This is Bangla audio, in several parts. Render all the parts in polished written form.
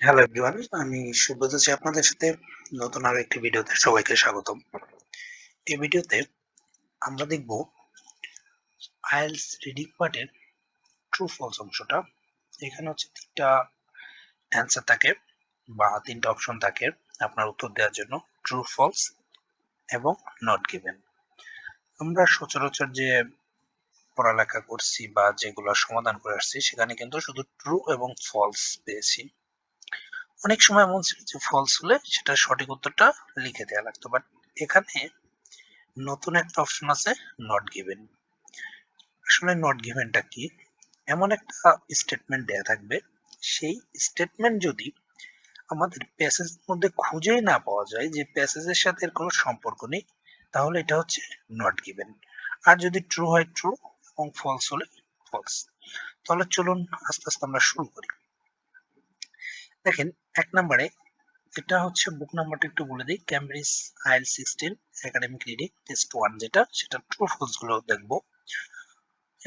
হ্যালো এভরিওয়ান, আমি সুব্রত আছি আপনাদের সাথে নতুন আরো একটি ভিডিওতে সবাইকে স্বাগতম। এই ভিডিওতে আমরা দেখব আইএলটিএস রিডিং পার্টের ট্রু ফলস অংশটা। এখানে হচ্ছে তিনটা অ্যান্সার থাকে বা তিনটা অপশন থাকে আপনার উত্তর দেওয়ার জন্য, ট্রু, ফলস এবং নট গিভেন। আমরা সচরাচর যে পড়ালেখা করছি বা যেগুলো সমাধান করে আসছি সেখানে কিন্তু শুধু ট্রু এবং ফলস পেয়েছি। অনেক সময় এমন ছিল যে ফলস হলে সেটা সঠিক উত্তরটা লিখে দেওয়া লাগতো, বাট এখানে নতুন একটা অপশন আছে, নট গিভেন। আসলে নট গিভেনটা কি? এমন একটা স্টেটমেন্ট দেয়া থাকবে, সেই স্টেটমেন্ট যদি আমাদের প্যাসেজের মধ্যে খুঁজেই না পাওয়া যায় যে প্যাসেজের সাথে এর কোনো সম্পর্ক নেই, তাহলে এটা হচ্ছে নট গিভেন। আর যদি ট্রু হয় ট্রু এবং ফলস হলে ফলস। তাহলে চলুন আস্তে আস্তে আমরা শুরু করি। দেখেন, এক নম্বরে এটা হচ্ছে বুক নাম্বারটা একটু বলে দিই, ক্যামব্রিজ আইএল 16 একাডেমিক রিডিং টেস্ট 1, যেটা সেটা ট্রু ফলস গুলো দেখবো।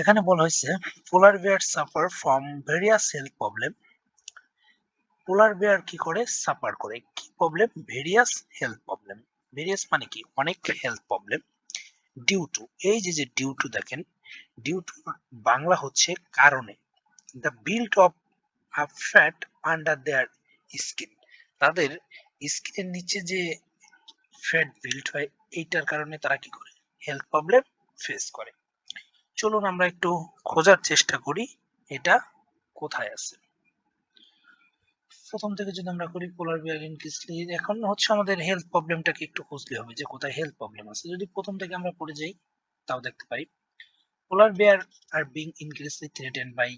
এখানে বলা হয়েছে polar bear suffer from various health problem. Polar bear কি করে? সাফার করে কি problem? Various health problem. Various মানে কি? অনেক হেলথ প্রবলেম। ডিউ টু, এই যে যে ডিউ টু দেখেন, ডিউ টু বাংলা হচ্ছে কারণে। The built of a fat under their skin, তাদের স্কিনের নিচে যে ফ্যাট বিল্ট হয় এইটার কারণে তারা কি করে? হেলথ প্রবলেম ফেস করে। চলুন আমরা একটু খোঁজার চেষ্টা করি এটা কোথায় আছে। প্রথম থেকে যদি আমরা করি পোলার বিয়ার ইনক্রিজলি, এখন হচ্ছে আমাদের হেলথ প্রবলেমটাকে একটু খুঁজতে হবে যে কোথায় হেলথ প্রবলেম আছে। যদি প্রথম থেকে আমরা পড়ে যাই তাও দেখতে পাই polar bear are being increasingly threatened by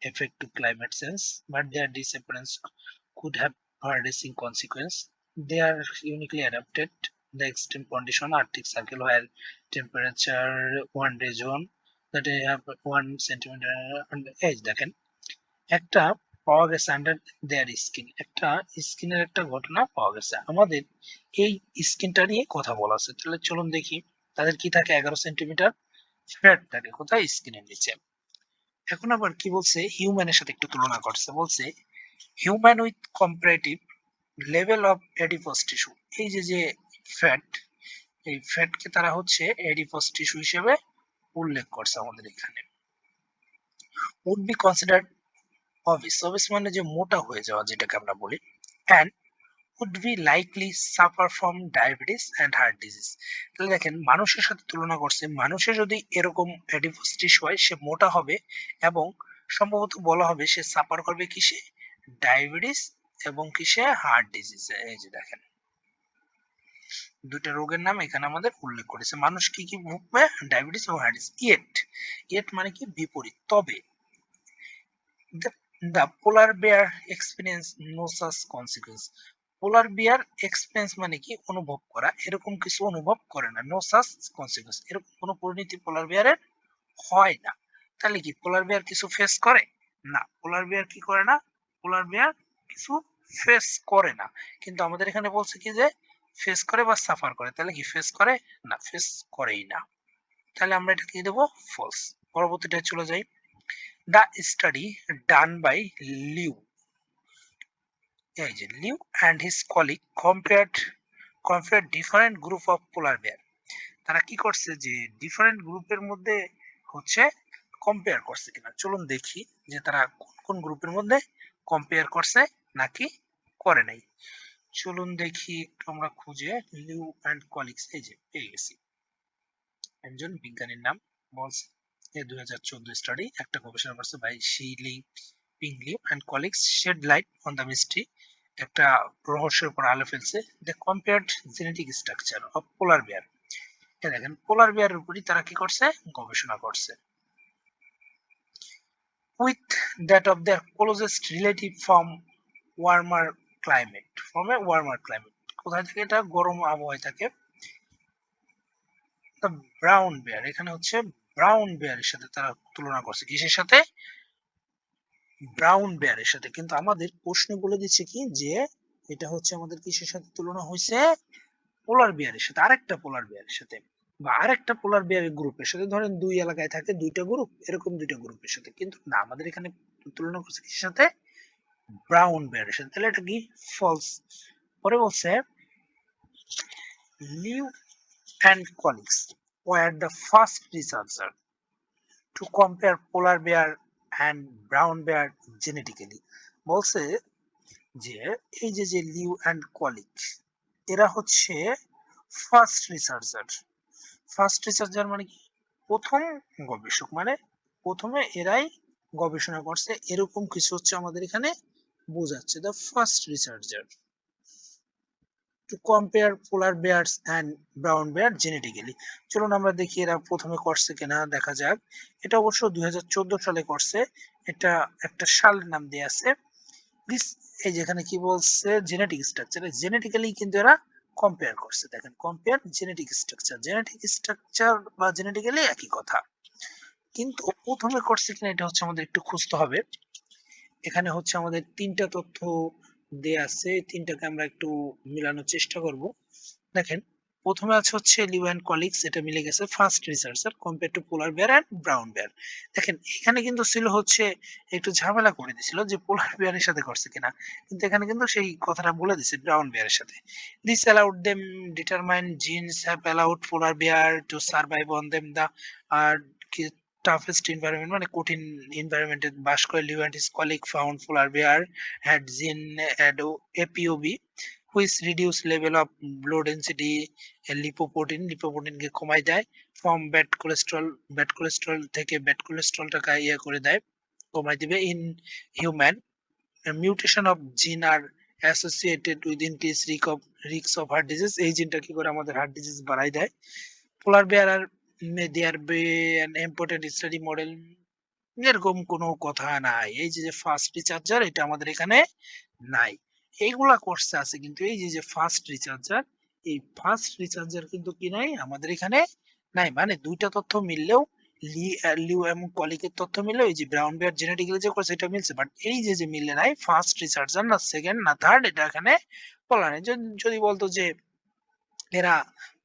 effect to climate change, but their disappearance could have far-reaching consequence. They are uniquely adapted the extreme condition Arctic Circle where temperature one day zone that they have 1 centimeter and edge দেখেন একটা পাওয়া গেছে আন্ডার দেয়ার স্কিন, একটা স্কিনের একটা ঘটনা পাওয়া গেছে। আমাদের এই স্কিনটা নিয়ে কথা বলা আছে, তাহলে চলুন দেখি তাদের কি থাকে। 11 সেন্টিমিটার ফ্যাট থাকে কোথায়? স্কিনের নিচে। এখন আবার কি বলছে? হিউম্যানের সাথে একটু তুলনা করছে, বলছে human with comparative level of adipose tissue. এই যে যে ফ্যাট, এই ফ্যাটকে তারা হচ্ছে এডিপোস টিস্যু হিসেবে উল্লেখ করছে আমাদের এখানে। উড বি কনসিডার্ড অবিস, অবিস মানে যে মোটা হয়ে যাওয়া যেটাকে আমরা বলি, and would be likely suffer from diabetes and heart disease। তাহলে দেখেন মানুষের সাথে তুলনা করছে, মানুষের যদি এরকম অ্যাডিপোস টিস্যু হয় সে মোটা হবে এবং সম্ভবত বলা হবে সে সাফার করবে কিসে? ডায়াবেটিস এবং কিসে? হার্ট ডিজিজে। এই যে দেখেন দুইটা রোগের নাম এখানে আমাদের উল্লেখ করেছে। মানুষ কি কি ভুগবে? ডায়াবেটিস এবং হার্ট ডিজিজ। ইয়েট, ইয়েট মানে কি? বিপরীত। তবে the polar bear experience no such consequence। Polar beer expense মানে কি? অনুভব করা, এরকম কিছু অনুভব করে না। নো সাচ কনসিকুয়েন্স, এরকম কোনো পরিণতি পোলার বিয়ারের হয় না। তাহলে কি পোলার বিয়ার কিছু ফেস করে? না, পোলার বিয়ার কি করে না? পোলার বিয়ার কিছু ফেস করে না। কিন্তু আমাদের এখানে বলছে কি যে ফেস করে বা সাফার করে, তাহলে কি ফেস করে? না, ফেস করেই না। তাহলে আমরা এটা কি দেবো? ফলস। পরবর্তীটা চলে যাই। The study done by Liu, এই যে Liu and his colleague compare different group of polar bear. তারা কি করছে? যে ডিফারেন্ট গ্রুপের মধ্যে হচ্ছে কম্পেয়ার করছে কিনা। চলুন দেখি যে তারা কোন কোন গ্রুপের মধ্যে কম্পেয়ার করছে নাকি করে নাই। চলুন দেখি একটু আমরা খুঁজে। লিউ অ্যান্ড কলিগস, এই যে পেয়ে গেছি, একজন বিজ্ঞানীর নাম বলছে। এই 2014 স্টাডি, একটা গবেষণা করছে বাই শিলি পিংলি and colleagues, shed light on the mystery, একটা রহস্যের উপর আলো ফেলছে। The compared genetic structure of polar bear. দেখেন পোলার বিয়ারের উপরই তারা কি করছে? গবেষণা করছে। With that of their closest relative from warmer climate, from a warmer climate. কোথায় থেকে? এটা গরম আবহাওয়ায় থাকে। দ্য ব্রাউন বেয়ার, এখানে হচ্ছে ব্রাউন বেয়ারের সাথে তারা তুলনা করছে। কিসের সাথে? ব্রাউন বেয়ারের সাথে। কিন্তু আমাদের প্রশ্ন বলে দিচ্ছে কি যে এটা হচ্ছে আমাদের কিসের সাথে তুলনা হয়েছে? পোলার বিয়ারের সাথে, আরেকটা পোলার বিয়ারের সাথে বা আরেকটা পোলার বিয়ারের গ্রুপের সাথে। ধরেন দুই এলাকায় থাকে দুইটা গ্রুপ, এরকম দুইটা গ্রুপের সাথে। কিন্তু না, আমাদের এখানে তুলনা করছে কিসের সাথে? ব্রাউন বেয়ারের সাথে, তাহলে এটা কি ফলস। পরে বলছে Liu and colleagues were the first researchers to compare polar bear and brown bear genetically। বলছে যে এই যে যে লিউ অ্যান্ড কলিগ এরা হচ্ছে ফার্স্ট রিসার্চার। ফার্স্ট রিসার্চার মানে কি, প্রথম গবেষক, মানে প্রথমে এরাই গবেষণা করছে এরকম কিছু হচ্ছে আমাদের এখানে বোঝাচ্ছে, the first researcher to compare polar bears and brown bear genetically. চলুন আমরা দেখি এরা প্রথমে করছে কিনা, দেখা যাক। এটা অবশ্য 2014 সালে করছে, এটা একটা সালের নাম দেয়া আছে। প্লিজ, এই যেখানে কি বলছে জেনেটিক স্ট্রাকচার, জেনেটিক্যালি কিন্তু এরা কম্পেয়ার করছে। দেখেন compare genetic structure, genetic structure বা জেনেটিক্যালি একই কথা, কিন্তু প্রথমে করছে কিনা এটা হচ্ছে আমাদের একটু খুঁজতে হবে। এখানে হচ্ছে আমাদের তিনটা তথ্য দেয়া আছে, তিনটাকে আমরা একটু মিলানোর চেষ্টা করব। দেখেন প্রথমে আছে হচ্ছে লিউ অ্যান্ড কলিগস, এটা মিলে গেছে first researcher compare to polar bear and brown bear. দেখেন এখানে কিন্তু ছিল হচ্ছে একটু ঝামেলা করে দিছিল যে পোলার বেয়ারের সাথে করছে কিনা, কিন্তু এখানে কিন্তু সেই কথাটা বলে দিছে ব্রাউন বেয়ারের সাথে। This allowed them determine genes have allowed polar bear to survive on them the are toughest environment, মানে কঠিন এনভায়রনমেন্টে বাস করে। Liu and his colleague found polar bear had gene APOB which reduce level of low density lipoprotein, লিপোপ্রোটিনকে কমায় দেয়। ফ্রম ব্যাড কোলেস্ট্রল থেকে ব্যাড কোলেস্ট্রলটাকে ইয়ে করে দেয়, কমায় দিবে। ইন হিউম্যান মিউটেশন অফ জিন আর associated with increase risk of heart disease, এই জিনটা কি করে আমাদের হার্ট ডিজিজ বাড়াই দেয়। পোলার বেয়ার আর দেয়ার বে অ্যান ইম্পর্টেন্ট স্টাডি মডেল, এরকম কোনো কথা নাই। এই যে ফার্স্ট রিচার্জার এটা আমাদের এখানে নাই, এইগুলা কোর্সে আছে, কিন্তু এই যে ফার্স্ট রিচার্জার, এই ফার্স্ট রিচার্জার কিন্তু কি নাই আমাদের এখানে নাই। মানে দুইটা তথ্য মিললেও লিউ এবং কলিকের তথ্য মিললেও এই যে ব্রাউন বেয়ার জেনেটিক্যালি যে করছে এটা মিলছে, বাট এই যে মিলে নাই ফার্স্ট রিসার্চার, না সেকেন্ড না থার্ড, এটা এখানে বলা নেই। যদি বলতো যে এরা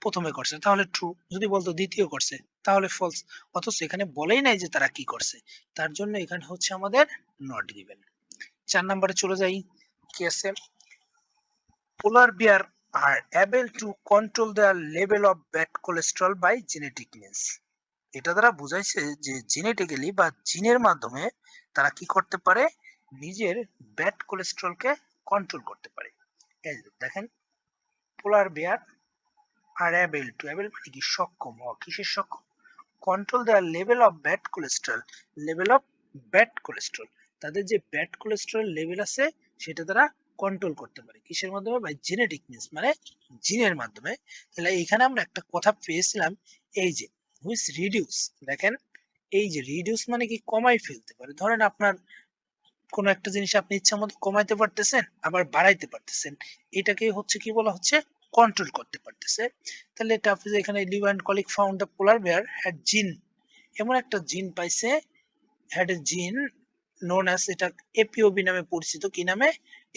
প্রথমে করছে তাহলে ট্রু, যদি বলতো দ্বিতীয় করছে তাহলে ফলস, অথচ এখানে বলেই নাই যে তারা কি করছে, তার জন্য এখানে হচ্ছে আমাদের নট গিভেন। 4 নম্বরে চলে যাই, কি আছে, পোলার bear R able to control their level of bad cholesterol by genetic means। এটা দ্বারা বুঝাইছে যে জেনেটিক্যালি বা জিনের মাধ্যমে তারা কি করতে পারে, নিজের ব্যাড কোলেস্ট্রলকে কন্ট্রোল করতে পারে। এই যে দেখেন পোলার বিয়ার আর able মানে কি সক্ষম হওয়া, কিসের সক্ষম, control there level of bad cholesterol, level of bad cholesterol, তাদের যে ব্যাড কোলেস্ট্রল লেভেল আছে সেটা তারা কন্ট্রোল করতে পারে কিসের মাধ্যমে, বাই জেনেটিক মিনস, মানে জিনের মাধ্যমে। তাহলে এখানে আমরা একটা কথা পেয়েছিলাম, এই যে হুইচ রিডিউস, দেখেন এই যে রিডিউস মানে কি কমাই ফেলতে পারে। ধরেন আপনার কোন একটা জিনিস আপনি ইচ্ছা মতো কমাইতে পারতেছেন আবার বাড়াইতে পারতেছেন, এটাকে হচ্ছে কি বলা হচ্ছে, কন্ট্রোল করতে পারতেছে। তাহলে এটা আপনি যে এখানে Liu and colleague found the polar bear had gene, এমন একটা জিন পাইছে, হ্যাড এ জিন নোন অ্যাজ, এটা এপিওবি নামে পরিচিত, কি নামে,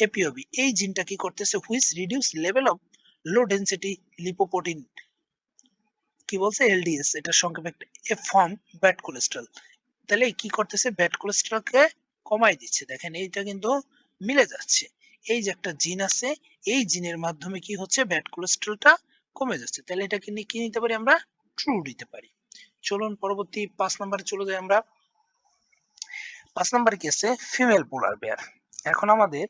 এপিওবি। এই জিনটা কি করতেছে, which reduce level of low density lipoprotein, কি বলছে এলডিএস, এটা সংক্ষেপে একটা এ ফর্ম ব্যাড কোলেস্ট্রল। তাহলে কি করতেছে, ব্যাড কোলেস্ট্রলকে কমাই দিচ্ছে। দেখেন এইটা কিন্তু মিলে যাচ্ছে, এই যে একটা জিন আছে, এই জিনের মাধ্যমে কি হচ্ছে, ব্যাড কোলেস্ট্রলটা কমে যাচ্ছে। তাহলে এটাকে কি নিতে পারি আমরা, ট্রু নিতে পারি। চলুন পরবর্তী 5 নম্বরে চলে যাই আমরা। 5 নম্বরে কি আছে, ফিমেল পোলার বেয়ার। এখন আমাদের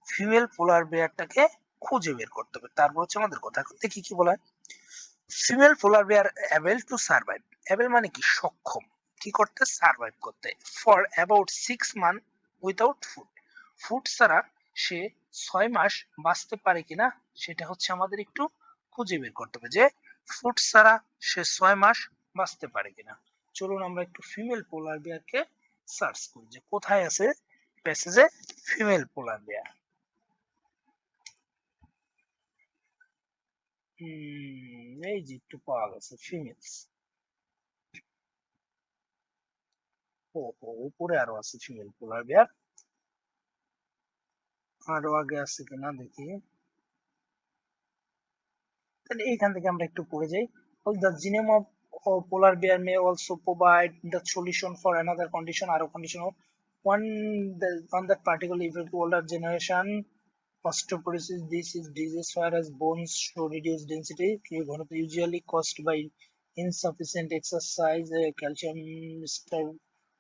ফিমেল পোলার বেয়ারটাকে খুঁজে বের করতে হবে, তারপর হচ্ছে আমাদের কথা। এখন দেখি কি বলা হয়। Female polar bear able to survive, able মানে কি সক্ষম, কি করতে, সার্ভাইভ করতে, for about 6 month without food, food ছাড়া সে 6 মাস বাঁচতে পারে কিনা সেটা হচ্ছে আমাদের একটু খুঁজে বের করতে হবে, যে ফুড ছাড়া সে 6 মাস বাঁচতে পারে কিনা। চলুন আমরা একটু ফিমেল পোলার বেয়ারকে সার্চ করি যে কোথায় আছে প্যাসেজে ফিমেল পোলার বেয়ার। এই যে একটু পাওয়া গেছে ফিমেলস, উপরে আরো আছে ফিমেল পোলার বেয়ার, আরো আগে আছে কিনা দেখি। তাহলে এইখান থেকে আমরা একটু পড়ে যাই। The genome of polar bear may also provide the solution for another condition, আরো condition on that particular event older generation osteoporosis. This is disease whereas bones show reduced density, usually caused by insufficient exercise, calcium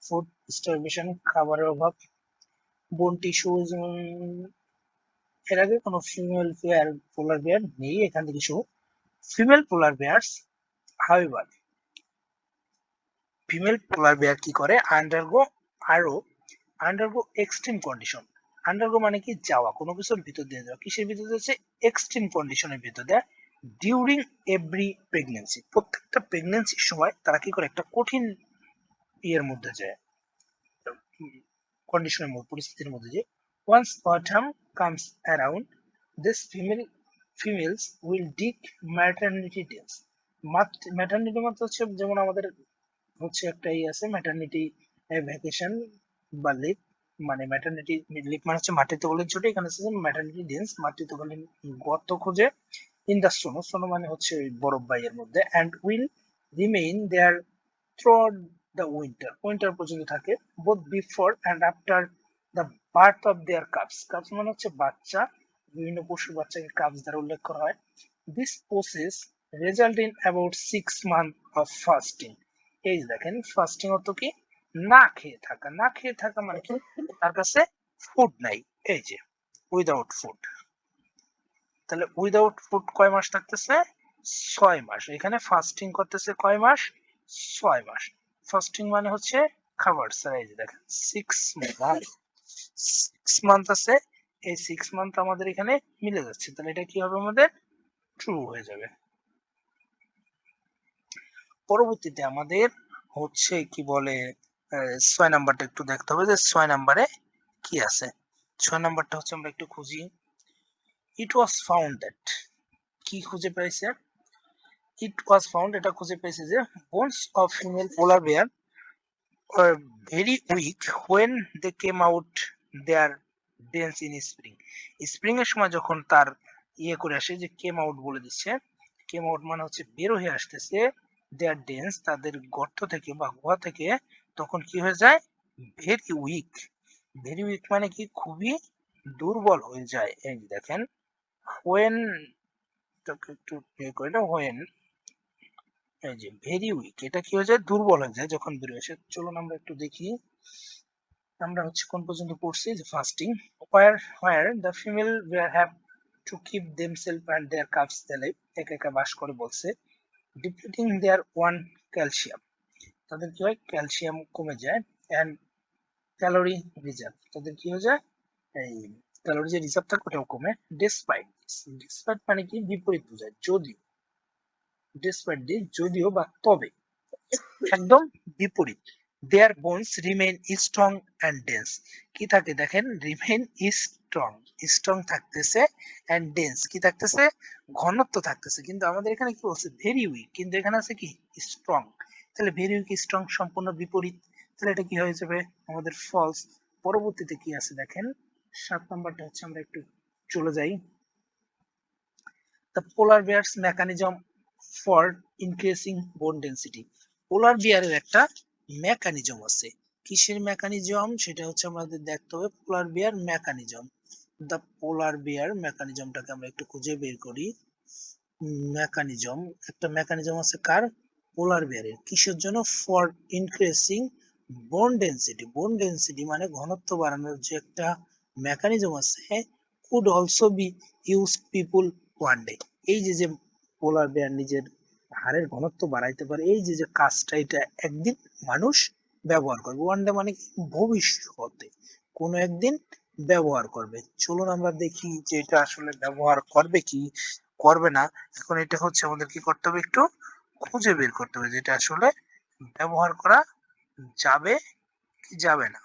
food starvation, খাবারের অভাব, বোন টিস্যুজ। এর আগে কোনো ফিমেল পোলার বেয়ার নেই, এখান থেকে শুরু। ফিমেল পোলার Beers however, female polar bear কি করে, আন্ডারগো এক্সট্রিম কন্ডিশন। আন্ডারগো মানে কি যাওয়া, কোনো কিছুর ভিতর দিয়ে যাওয়া। কিসের ভিতর দিয়েছে? এক্সট্রিম কন্ডিশনের ভিতর দেয়। ডিউরিং এভরি প্রেগনেন্সি, প্রত্যেকটা প্রেগনেন্সির সময় তারা কি করে, একটা কঠিন ইয়ের মধ্যে যায়, কন্ডিশনের মধ্যে, পরিস্থিতির মধ্যে যে once autumn comes around this females will dig maternity days. Maternity মানে হচ্ছে যেমন আমাদের হচ্ছে একটা আছে ম্যাটারনিটি ভ্যাকেশন বা লিভ, মানে ম্যাটারনিটি লিভ মানে হচ্ছে মাতৃত্বকালীন ছুটি, এখানে হচ্ছে ম্যাটারনিটি ডেন্স, মাতৃত্বকালীন গর্ত খোঁজে ইন দ্য স্নো মানে হচ্ছে ওই বরফ বাইয়ের মধ্যে, and will remain there throughout the winter পর্যন্ত থাকে, both before and after the birth of their cubs মানে হচ্ছে বাচ্চা, বিভিন্ন পশুর বাচ্চাকে কাপস দ্বারা উল্লেখ করা হয়। This process result in about 6 months of fasting. এই দেখেন ফাস্টিং অর্থ কি, না খেয়ে থাকা। না খেয়ে থাকা মানে কি, তার কাছে ফুড নাই, এই যে উইদাউট ফুড। তাহলে উইদাউট ফুড কয় মাস থাকতেছে? 6 মাস। এখানে ফাস্টিং করতেছে কয় মাস? 6 মাস। ফাস্টিং মানে হচ্ছে খাবার ছাড়া। এই যে দেখেন 6 মান্থ আছে, এই 6 মান্থ আমাদের এখানে মিলে যাচ্ছে, তাহলে এটা কি হবে, আমাদের ট্রু হয়ে যাবে। পরবর্তীতে আমাদের হচ্ছে কি বলে 6 নাম্বারটা একটু দেখতে হবে যে 6 নাম্বারে কি আছে। 6 নাম্বারটা হচ্ছে আমরা একটু খুঁজি। ইট ওয়াজ ফাউন্ড দ্যাট, কি খুঁজে পেয়েছে? ইট ওয়াজ ফাউন্ড, এটা খুঁজে পেয়েছে যে bones of female polar bear are very weak when they came out their dens in spring. Spring এর সময় যখন তার ইয়ে করে আসে, যে কেম আউট বলে দিচ্ছে, কেম আউট মানে হচ্ছে বের হয়ে আসতেছে, দেয়ার ডেন্স তাদের গর্ত থেকে বা গুহা থেকে, তখন কি হয়ে যায়? Very weak. ভেরি উইক মানে কি, খুবই দুর্বল হয়ে যায়। এই দেখেন হোয়েন, একটু ইয়ে করে না, হোয়েন, এই যে ভেরি উইক, এটা কি হয়ে যায়? দুর্বল হয়ে যায় যখন বের হয়ে আসে। চলুন আমরা একটু দেখি, আমরা হচ্ছে কোন পর্যন্ত পড়ছি, যে fasting where the female will have to keep themselves and their calves alive, একা একা বাস করে বলছে, depleting their one calcium, তাদের কি হয়, ক্যালসিয়াম কমে যায়, and ক্যালোরি রিজার্ভ, তাদের কি হয়ে যায়, এই ক্যালোরি যে রিজার্ভ থাকে ওটাও কমে। ডিসপাইট মানে কি, বিপরীত বোঝায়, যদিও, ডিসপাইট দিয়ে যদিও বা তবে, একদম বিপরীত। Their bones remain strong and dense, কি থাকে দেখেন, রিমেইন স্ট্রং, স্ট্রং থাকতেছে, অ্যান্ড ডেন্স কি থাকতেছে, ঘনত্ব থাকতেছে। কিন্তু আমাদের এখানে কি বলছে, ভেরি উইক, কিন্তু এখানে আছে কি, স্ট্রং। তাহলে ভেরি উইক স্ট্রং সম্পূর্ণ বিপরীত, তাহলে এটা কি হয়ে যাবে, আমাদের ফলস। পরবর্তীতে কি আছে দেখেন, 7 নাম্বারটা হচ্ছে, আমরা একটু চলে যাই। The polar Beers mechanism for increasing বোন ডেন্সিটি। পোলার বিয়ারের একটা মেকানিজম আছে। কিসের মেকানিজম, সেটা হচ্ছে আমাদের দেখতে হবে। পোলার বিয়ার মেকানিজম, দ্য পোলার বিয়ার মেকানিজমটাকে আমরা একটু খুঁজে বের করি। মেকানিজম, একটা মেকানিজম আছে কার, পোলার বিয়ারের, কিসের জন্য, ফর ইনক্রিজিং বোন ডেন্সিটি। বোন ডেন্সিটি মানে ঘনত্ব বাড়ানোর যে একটা মেকানিজম আছে, could also be use people one day. এই যে যে পোলার বেয়ার নিজের হাড়ের ঘনত্ব বাড়াইতে পারে, এই যে যে কাজটা, এটা একদিন মানুষ ব্যবহার করবে। ওয়ান ডে মানে কি, ভবিষ্যতে কোনো একদিন ব্যবহার করবে। চলুন আমরা দেখি যে এটা আসলে ব্যবহার করবে কি করবে না। এখন এটা হচ্ছে আমাদের কি করতে হবে, একটু খুঁজে বের করতে হবে যেটা আসলে ব্যবহার করা যাবে কি যাবে না।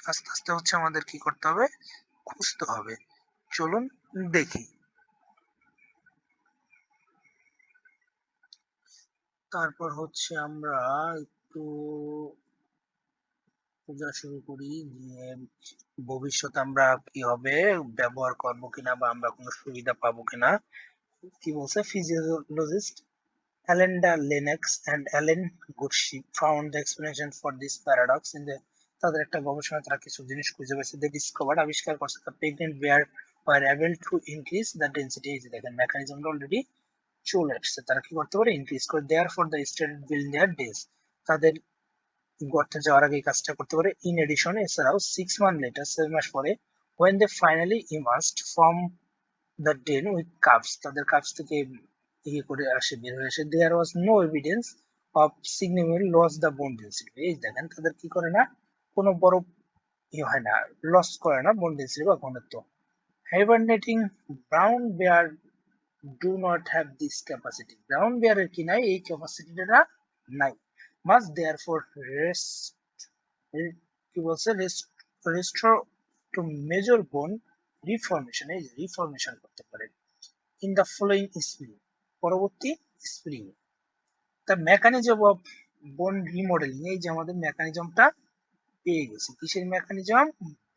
আস্তে আস্তে হচ্ছে আমাদের কি করতে হবে, খুঁজতে হবে। চলুন দেখি। তারপর হচ্ছে আমরা একটু খোঁজা শুরু করি যে ভবিষ্যতে আমরা কি হবে, ব্যবহার করবো কিনা, বা আমরা কোনো সুবিধা পাবো কিনা। কি বলছে, physiologist Alenda Lennox and Alan Gursky found the explanation for this paradox in the তাদের একটা গবেষণায় তারা কিছু জিনিস খুঁজে পেয়েছে, দে ডিসকভার্ড, আবিষ্কার করছে the pregnant bear were able to increase the density. এই যে দেখেন মেকানিজমটা অলরেডি চলে আসছে, তারা কি করতে পারে, ইনক্রিজ করে। Therefore the started building their dens, তাদের গর্তে যাওয়ার আগে এই কাজটা করতে পারে। ইন এডিশন, এছাড়াও 6 মান্থ লেটার, 7 মাস পরে, when they finally emerged from the den with calves, তাদের calves থেকে ইয়ে করে আসে, বের হয়ে আসে, there was no evidence of significant loss the bone density। এই দেখেন তাদের কি করে না, কোনো বড় ইয়ে হয় না, লস করে না বোন ডেন্সিটি বা ঘনত্ব। hibernating brown bear do not have this capacity, brown বেয়ারের কি নাই, এই ক্যাপাসিটিটা নাই। must therefore rest, কি বলছে, রেস্টোর টু মেজর বোন রিফর্মেশন, এই রিফর্মেশন করতে পারে। ইন দ্য ফলোইং স্প্রিং, পরবর্তী স্প্রিং, দ্য মেকানিজম অফ বোন রিমডেলিং, এই যে আমাদের মেকানিজমটা পেয়ে গেছি, কিসের মেকানিজম,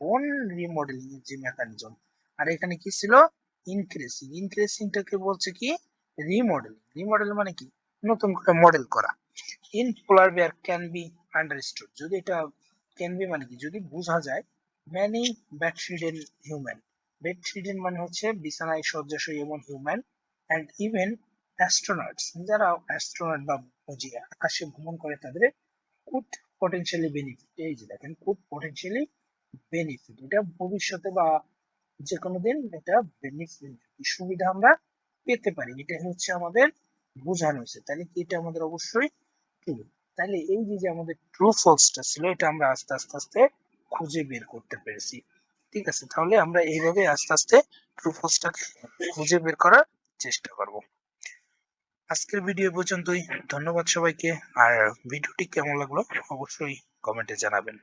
বোন রিমডেলিং এর যে মেকানিজম। আর এখানে কি ছিল, ইনক্রিজিং, ইনক্রিজিংটাকে বলছে কি, রিমডেলিং। রিমডেল মানে কি, নতুন করে মডেল করা। In polar bear can be understood, যদি এটা ক্যান বি মানে কি, যদি বোঝা যায়। ম্যানি বেডরিডেন হিউম্যান, বেডরিডেন মানে হচ্ছে বিছানায় শয্যাশয়ী এবং হিউম্যান, অ্যান্ড ইভেন অ্যাস্ট্রোনটস, যারা অ্যাস্ট্রোনট বা বুঝি আকাশে ভ্রমণ করে, তাদের কুড পটেনশিয়ালি বেনিফিট। এই যে দেখেন কুড পটেনশিয়ালি বেনিফিট, এটা ভবিষ্যতে বা যে কোনো দিন এটা বেনিফিট সুবিধা আমরা পেতে পারি, এটা হচ্ছে আমাদের বোঝানো হয়েছে। তাহলে কি এটা আমাদের অবশ্যই ট্রু। তাহলে এই যে আমাদের ট্রু ফলসটা ছিল, এটা আমরা আস্তে আস্তে আস্তে খুঁজে বের করতে পেরেছি। ঠিক আছে, তাহলে আমরা এইভাবে আস্তে আস্তে ট্রু ফলসটাকে খুঁজে বের করার চেষ্টা করব। আজকের ভিডিও পর্যন্তই, ধন্যবাদ সবাইকে। আর ভিডিওটি কেমন লাগলো অবশ্যই কমেন্টে জানাবেন।